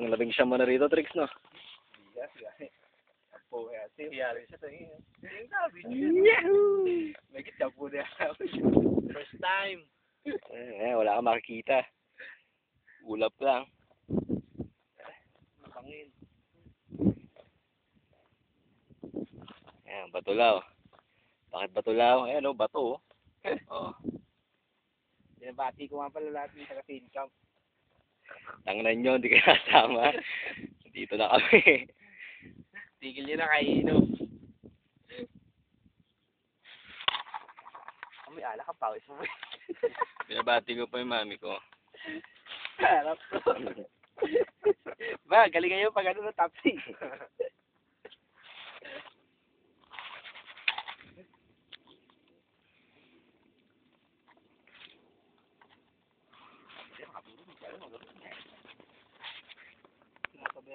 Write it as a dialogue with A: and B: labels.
A: Ang labing siya mo na rito, Trix, no?
B: Yes. Apo, yari siya tayo.
A: Yahoo!
B: May kitapo na. First time.
A: Wala kang makikita. Ulap lang.
B: Pangin.
A: Ayan, batulaw. Bakit batulaw? Ayan, bato. Oh.
B: Binabati ko nga pala lahat ng taga-team camp.
A: Tangnan nyo, hindi kayo kasama. Dito na kami.
B: Tigil nyo na kainom. May alak ka pawis mo.
A: Binabati ko pa yung mami ko.
B: Harap to. Ba, galing kayo pag ano na tapsi.